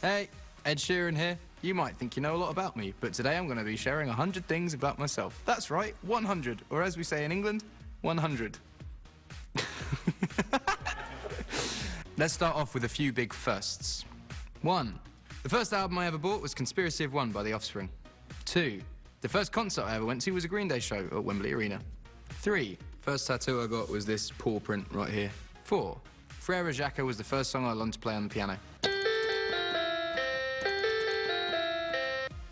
Hey, Ed Sheeran here. You might think you know a lot about me, but today I'm going to be sharing 100 things about myself. That's right, 100, or as we say in England, 100. Let's start off with a few big firsts. 1. The first album I ever bought was Conspiracy of One by The Offspring. 2. The first concert I ever went to was a Green Day show at Wembley Arena. 3. First tattoo I got was this paw print right here. 4. Frere Jacques was the first song I learned to play on the piano.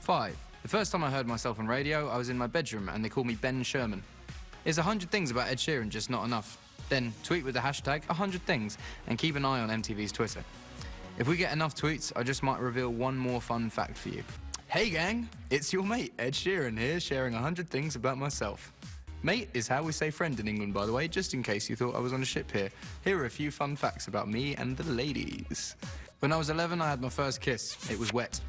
5. The first time I heard myself on radio, I was in my bedroom and they called me Ben Sherman. Is 100 things about Ed Sheeran just not enough? Then tweet with the hashtag 100 things and keep an eye on MTV's Twitter. If we get enough tweets, I just might reveal one more fun fact for you. Hey gang, it's your mate Ed Sheeran here sharing 100 things about myself. Mate is how we say friend in England, by the way, just in case you thought I was on a ship here. Here are a few fun facts about me and the ladies. When I was 11, I had my first kiss. It was wet.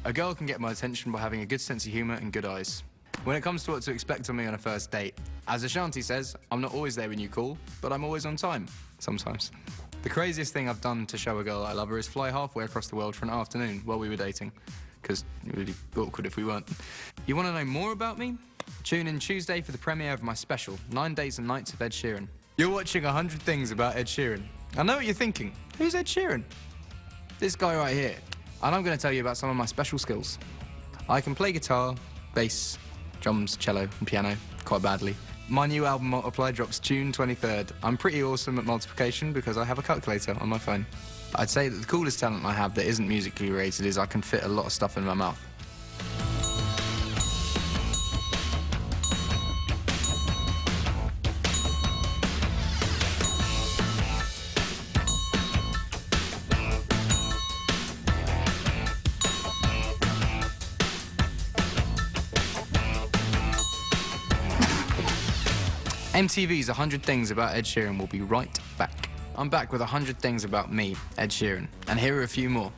A girl can get my attention by having a good sense of humour and good eyes. When it comes to what to expect on me on a first date, as Ashanti says, I'm not always there when you call, but I'm always on time, sometimes. The craziest thing I've done to show a girl I love her is fly halfway across the world for an afternoon while we were dating, because it would be awkward if we weren't. You want to know more about me? Tune in Tuesday for the premiere of my special, 9 Days and Nights of Ed Sheeran. You're watching 100 things about Ed Sheeran. I know what you're thinking. Who's Ed Sheeran? This guy right here. And I'm going to tell you about some of my special skills. I can play guitar, bass, drums, cello and piano quite badly. My new album Multiply drops June 23rd. I'm pretty awesome at multiplication because I have a calculator on my phone. I'd say that the coolest talent I have that isn't musically related is I can fit a lot of stuff in my mouth. MTV's 100 Things About Ed Sheeran will be right back. I'm back with 100 things about me, Ed Sheeran, and here are a few more.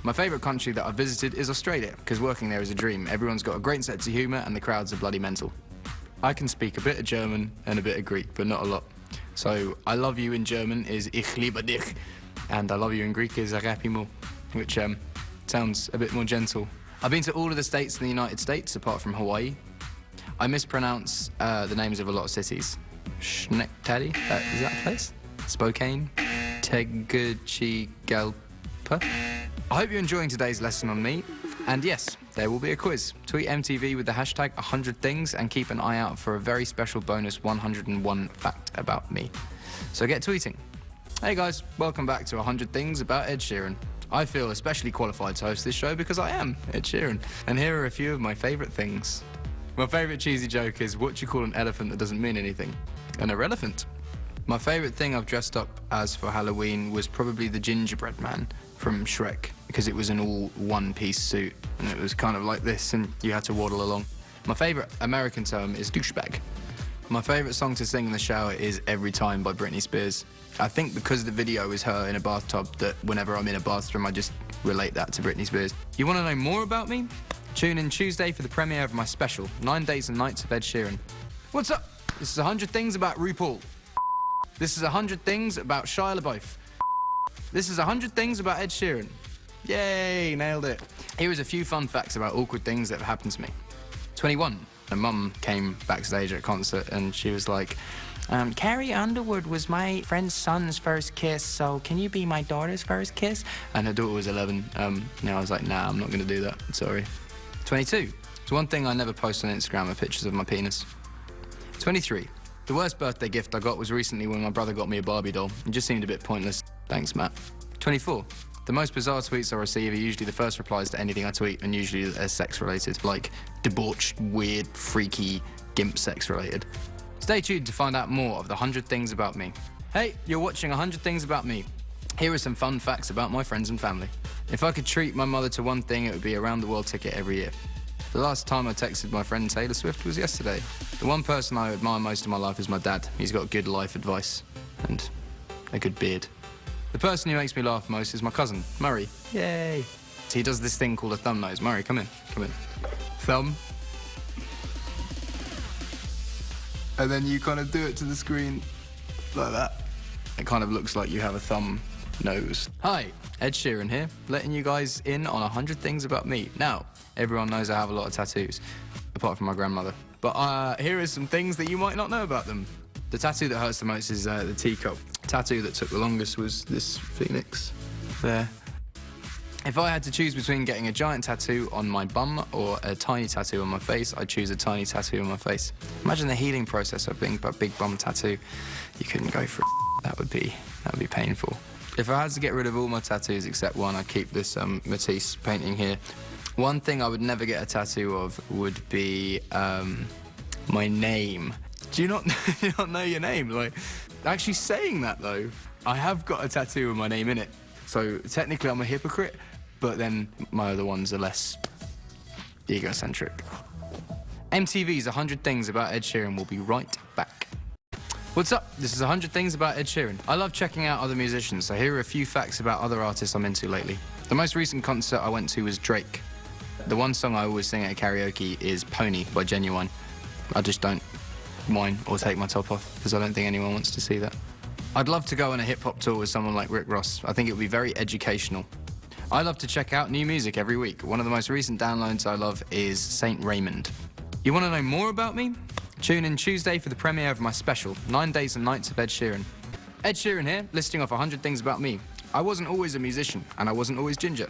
My favourite country that I've visited is Australia, because working there is a dream. Everyone's got a great sense of humour and the crowds are bloody mental. I can speak a bit of German and a bit of Greek, but not a lot. So, I love you in German is Ich liebe dich, and I love you in Greek is Agapimo, which sounds a bit more gentle. I've been to all of the states in the United States, apart from Hawaii. I mispronounce the names of a lot of cities. Schnectady, is that a place? Spokane? Tegucigalpa? I hope you're enjoying today's lesson on me. And yes, there will be a quiz. Tweet MTV with the hashtag 100 things and keep an eye out for a very special bonus 101 fact about me. So get tweeting. Hey guys, welcome back to 100 Things About Ed Sheeran. I feel especially qualified to host this show because I am Ed Sheeran. And here are a few of my favourite things. My favourite cheesy joke is, what do you call an elephant that doesn't mean anything? An irrelevant. My favourite thing I've dressed up as for Halloween was probably the gingerbread man from Shrek, because it was an all one-piece suit, and it was kind of like this, and you had to waddle along. My favourite American term is douchebag. My favourite song to sing in the shower is Every Time by Britney Spears. I think because the video is her in a bathtub, that whenever I'm in a bathroom, I just relate that to Britney Spears. You want to know more about me? Tune in Tuesday for the premiere of my special, 9 Days and Nights of Ed Sheeran. What's up? This is 100 things about RuPaul. This is 100 things about Shia LaBeouf. This is 100 things about Ed Sheeran. Yay, nailed it. Here is a few fun facts about awkward things that have happened to me. 21. My mum came backstage at a concert and she was like, Carrie Underwood was my friend's son's first kiss, so can you be my daughter's first kiss? And her daughter was 11. I was like, nah, I'm not going to do that. Sorry. 22. It's one thing I never post on Instagram are pictures of my penis. 23. The worst birthday gift I got was recently when my brother got me a Barbie doll. It just seemed a bit pointless. Thanks, Matt. 24. The most bizarre tweets I receive are usually the first replies to anything I tweet, and usually they're sex-related, like debauched, weird, freaky, gimp sex-related. Stay tuned to find out more of the 100 things about me. Hey, you're watching 100 things about me. Here are some fun facts about my friends and family. If I could treat my mother to one thing, it would be a round-the-world ticket every year. The last time I texted my friend Taylor Swift was yesterday. The one person I admire most in my life is my dad. He's got good life advice and a good beard. The person who makes me laugh most is my cousin, Murray. Yay! He does this thing called a thumb nose. Murray, come in, come in. Thumb. And then you kind of do it to the screen like that. It kind of looks like you have a thumb nose. Hi, Ed Sheeran here, letting you guys in on 100 things about me. Now, everyone knows I have a lot of tattoos, apart from my grandmother. But here are some things that you might not know about them. The tattoo that hurts the most is the teacup. Tattoo that took the longest was this phoenix there. If I had to choose between getting a giant tattoo on my bum or a tiny tattoo on my face, I'd choose a tiny tattoo on my face. Imagine the healing process of being a big bum tattoo. You couldn't go for it. That would be painful. If I had to get rid of all my tattoos except one, I'd keep this Matisse painting here. One thing I would never get a tattoo of would be my name. Do you not know your name? Like, actually saying that though, I have got a tattoo with my name in it. So technically I'm a hypocrite, but then my other ones are less egocentric. MTV's 100 Things About Ed Sheeran will be right back. What's up? This is 100 Things About Ed Sheeran. I love checking out other musicians, so here are a few facts about other artists I'm into lately. The most recent concert I went to was Drake. The one song I always sing at karaoke is Pony by Genuine. I just don't whine or take my top off because I don't think anyone wants to see that. I'd love to go on a hip-hop tour with someone like Rick Ross. I think it would be very educational. I love to check out new music every week. One of the most recent downloads I love is Saint Raymond. You want to know more about me? Tune in Tuesday for the premiere of my special, 9 Days and Nights of Ed Sheeran. Ed Sheeran here, listing off 100 things about me. I wasn't always a musician, and I wasn't always ginger.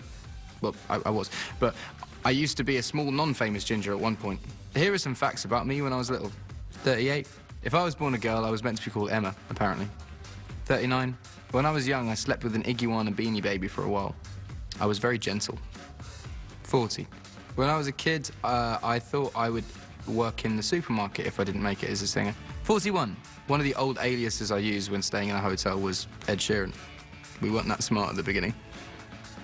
Well, I was, but I used to be a small, non-famous ginger at one point. Here are some facts about me when I was little. 38. If I was born a girl, I was meant to be called Emma, apparently. 39. When I was young, I slept with an iguana beanie baby for a while. I was very gentle. 40. When I was a kid, I thought I would work in the supermarket if I didn't make it as a singer. 41. One of the old aliases I used when staying in a hotel was Ed Sheeran. We weren't that smart at the beginning.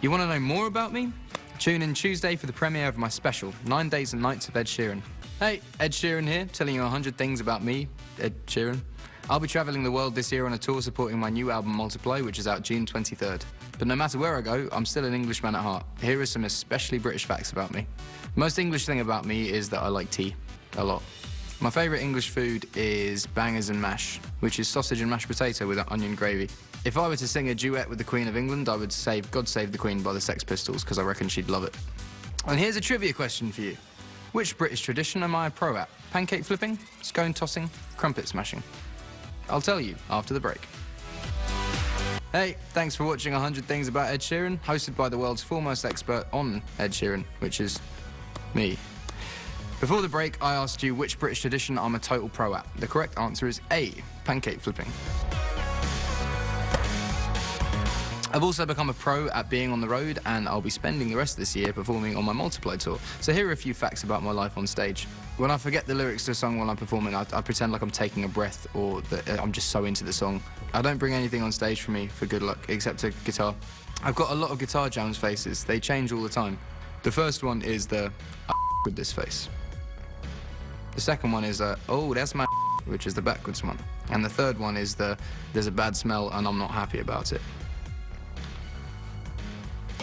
You want to know more about me? Tune in Tuesday for the premiere of my special, 9 Days and Nights of Ed Sheeran. Hey, Ed Sheeran here, telling you 100 things about me, Ed Sheeran. I'll be travelling the world this year on a tour supporting my new album Multiply, which is out June 23rd. But no matter where I go, I'm still an Englishman at heart. Here are some especially British facts about me. The most English thing about me is that I like tea a lot. My favourite English food is bangers and mash, which is sausage and mashed potato with onion gravy. If I were to sing a duet with the Queen of England, I would say God Save the Queen by the Sex Pistols, because I reckon she'd love it. And here's a trivia question for you. Which British tradition am I a pro at? Pancake flipping, scone tossing, crumpet smashing? I'll tell you after the break. Hey, thanks for watching 100 Things About Ed Sheeran, hosted by the world's foremost expert on Ed Sheeran, which is me. Before the break, I asked you which British tradition I'm a total pro at. The correct answer is A, pancake flipping. I've also become a pro at being on the road, and I'll be spending the rest of this year performing on my Multiply tour. So here are a few facts about my life on stage. When I forget the lyrics to a song while I'm performing, I pretend like I'm taking a breath or that I'm just so into the song. I don't bring anything on stage for me for good luck, except a guitar. I've got a lot of guitar jams faces. They change all the time. The first one is the with this face. The second one is oh, that's my which is the backwards one. And the third one is there's a bad smell and I'm not happy about it.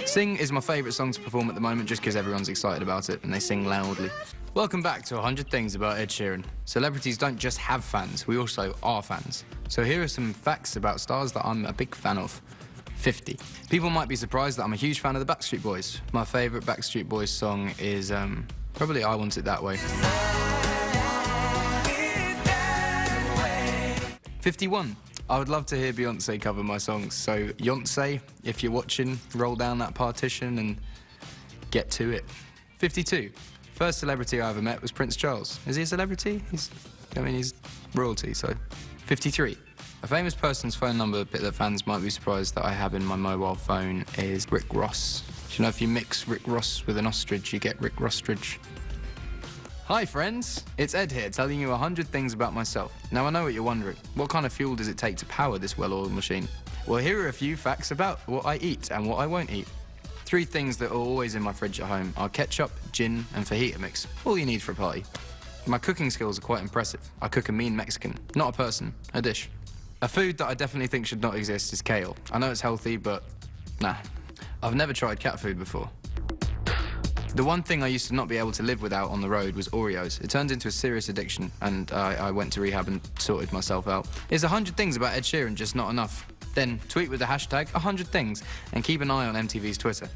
Sing is my favourite song to perform at the moment just because everyone's excited about it and they sing loudly. Welcome back to 100 Things About Ed Sheeran. Celebrities don't just have fans, we also are fans. So here are some facts about stars that I'm a big fan of. 50. People might be surprised that I'm a huge fan of the Backstreet Boys. My favourite Backstreet Boys song is probably I Want It That Way. 51. I would love to hear Beyonce cover my songs, so Beyonce, if you're watching, roll down that partition and get to it. 52. First celebrity I ever met was Prince Charles. Is he a celebrity? He's royalty, so. 53. A famous person's phone number bit that fans might be surprised that I have in my mobile phone is Rick Ross. Do you know if you mix Rick Ross with an ostrich, you get Rick Rostridge? Hi friends, it's Ed here telling you 100 things about myself. Now I know what you're wondering, what kind of fuel does it take to power this well-oiled machine? Well, here are a few facts about what I eat and what I won't eat. 3 things that are always in my fridge at home are ketchup, gin and fajita mix. All you need for a party. My cooking skills are quite impressive. I cook a mean Mexican, not a person, a dish. A food that I definitely think should not exist is kale. I know it's healthy, but nah. I've never tried cat food before. The one thing I used to not be able to live without on the road was Oreos. It turned into a serious addiction, and I went to rehab and sorted myself out. Is 100 Things About Ed Sheeran just not enough? Then tweet with the hashtag 100 things and keep an eye on MTV's Twitter.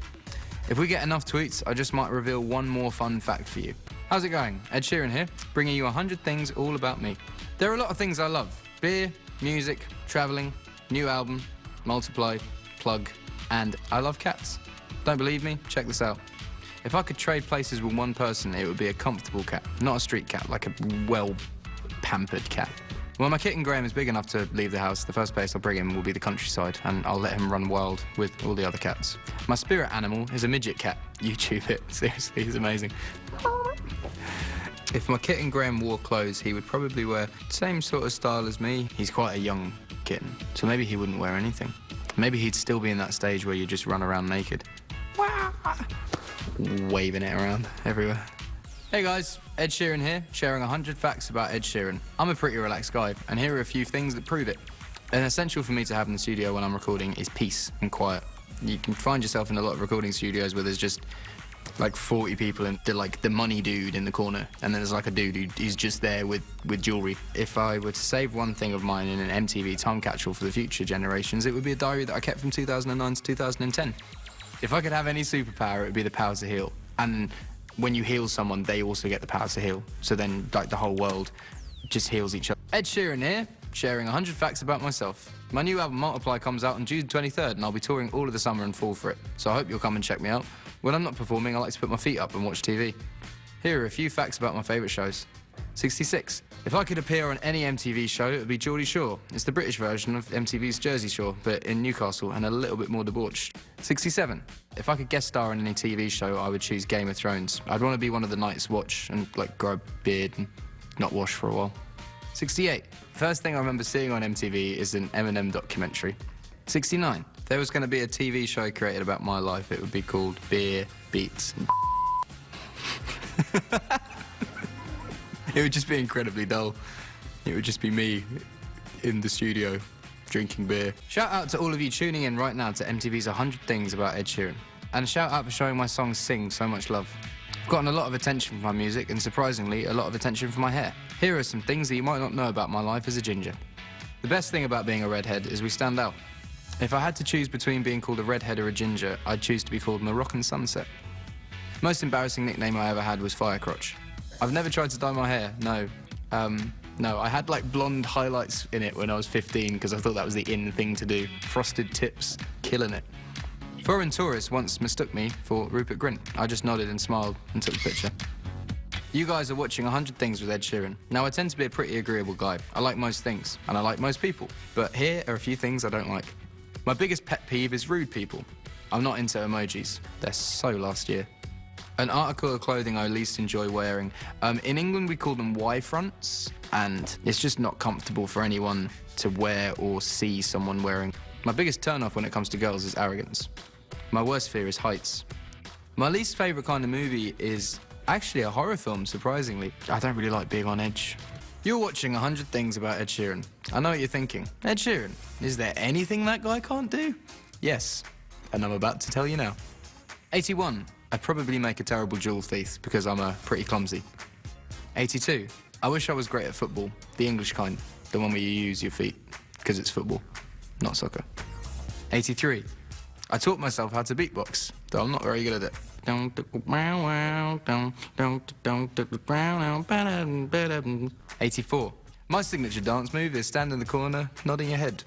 If we get enough tweets, I just might reveal one more fun fact for you. How's it going? Ed Sheeran here, bringing you 100 things all about me. There are a lot of things I love. Beer, music, travelling, new album, multiply, plug, and I love cats. Don't believe me? Check this out. If I could trade places with one person, it would be a comfortable cat, not a street cat, like a well-pampered cat. When my kitten Graham is big enough to leave the house, the first place I'll bring him will be the countryside, and I'll let him run wild with all the other cats. My spirit animal is a midget cat. YouTube it. Seriously, he's amazing. If my kitten Graham wore clothes, he would probably wear the same sort of style as me. He's quite a young kitten, so maybe he wouldn't wear anything. Maybe he'd still be in that stage where you just run around naked. Waving it around everywhere. Hey guys, Ed Sheeran here, sharing 100 facts about Ed Sheeran. I'm a pretty relaxed guy, and here are a few things that prove it. An essential for me to have in the studio when I'm recording is peace and quiet. You can find yourself in a lot of recording studios where there's just like 40 people and they're like the money dude in the corner, and then there's like a dude who's just there with jewellery. If I were to save one thing of mine in an MTV time capsule for the future generations, it would be a diary that I kept from 2009 to 2010. If I could have any superpower, it would be the power to heal. And when you heal someone, they also get the power to heal. So then, like, the whole world just heals each other. Ed Sheeran here, sharing 100 facts about myself. My new album, Multiply, comes out on June 23rd, and I'll be touring all of the summer and fall for it. So I hope you'll come and check me out. When I'm not performing, I like to put my feet up and watch TV. Here are a few facts about my favourite shows. 66. If I could appear on any MTV show, it would be Geordie Shore. It's the British version of MTV's Jersey Shore, but in Newcastle and a little bit more debauched. 67. If I could guest star on any TV show, I would choose Game of Thrones. I'd want to be one of the Knights Watch and, like, grow a beard and not wash for a while. 68. First thing I remember seeing on MTV is an Eminem documentary. 69. If there was going to be a TV show created about my life, it would be called Beer, Beats, and It would just be incredibly dull. It would just be me in the studio drinking beer. Shout out to all of you tuning in right now to MTV's 100 Things About Ed Sheeran. And a shout out for showing my song Sing so much love. I've gotten a lot of attention for my music and, surprisingly, a lot of attention for my hair. Here are some things that you might not know about my life as a ginger. The best thing about being a redhead is we stand out. If I had to choose between being called a redhead or a ginger, I'd choose to be called Moroccan Sunset. Most embarrassing nickname I ever had was Firecrotch. I've never tried to dye my hair, no. No, I had like blonde highlights in it when I was 15 because I thought that was the in thing to do. Frosted tips, killing it. Foreign tourists once mistook me for Rupert Grint. I just nodded and smiled and took the picture. You guys are watching 100 Things with Ed Sheeran. Now, I tend to be a pretty agreeable guy. I like most things, and I like most people. But here are a few things I don't like. My biggest pet peeve is rude people. I'm not into emojis. They're so last year. An article of clothing I least enjoy wearing. In England, we call them Y-fronts, and it's just not comfortable for anyone to wear or see someone wearing. My biggest turn-off when it comes to girls is arrogance. My worst fear is heights. My least favourite kind of movie is actually a horror film, surprisingly. I don't really like being on edge. You're watching 100 Things About Ed Sheeran. I know what you're thinking. Ed Sheeran, is there anything that guy can't do? Yes, and I'm about to tell you now. 81. I'd probably make a terrible jewel thief because I'm pretty clumsy. 82. I wish I was great at football, the English kind, the one where you use your feet, because it's football, not soccer. 83. I taught myself how to beatbox, though I'm not very good at it. 84. My signature dance move is stand in the corner, nodding your head.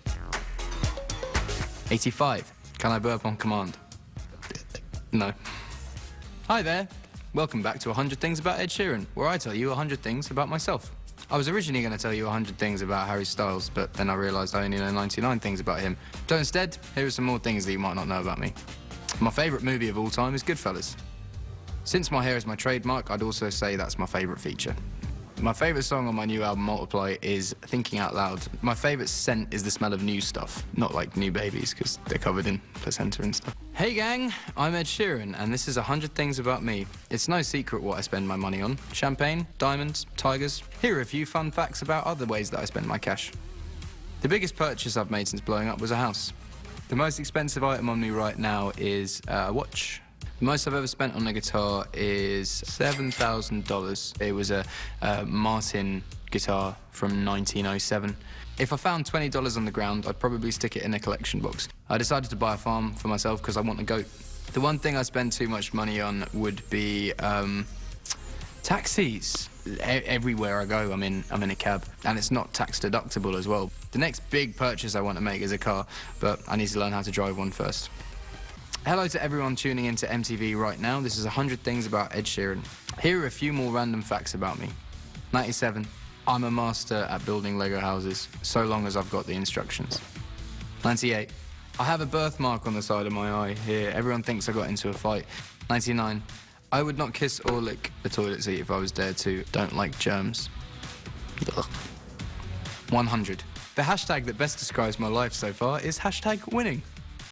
85. Can I burp on command? No. Hi there. Welcome back to 100 Things About Ed Sheeran, where I tell you 100 things about myself. I was originally going to tell you 100 things about Harry Styles, but then I realised I only know 99 things about him. So instead, here are some more things that you might not know about me. My favourite movie of all time is Goodfellas. Since my hair is my trademark, I'd also say that's my favourite feature. My favourite song on my new album, Multiply, is Thinking Out Loud. My favourite scent is the smell of new stuff, not like new babies, because they're covered in placenta and stuff. Hey gang, I'm Ed Sheeran, and this is 100 Things About Me. It's no secret what I spend my money on. Champagne, diamonds, tigers. Here are a few fun facts about other ways that I spend my cash. The biggest purchase I've made since blowing up was a house. The most expensive item on me right now is a watch. The most I've ever spent on a guitar is $7,000. It was a Martin guitar from 1907. If I found $20 on the ground, I'd probably stick it in a collection box. I decided to buy a farm for myself because I want a goat. The one thing I spend too much money on would be taxis. Everywhere I go, I'm in a cab, and it's not tax deductible as well. The next big purchase I want to make is a car, but I need to learn how to drive one first. Hello to everyone tuning into MTV right now. This is 100 Things About Ed Sheeran. Here are a few more random facts about me. 97. I'm a master at building Lego houses, so long as I've got the instructions. 98. I have a birthmark on the side of my eye here. Everyone thinks I got into a fight. 99. I would not kiss or lick the toilet seat if I was dared to. Don't like germs. Ugh. 100. The hashtag that best describes my life so far is hashtag winning.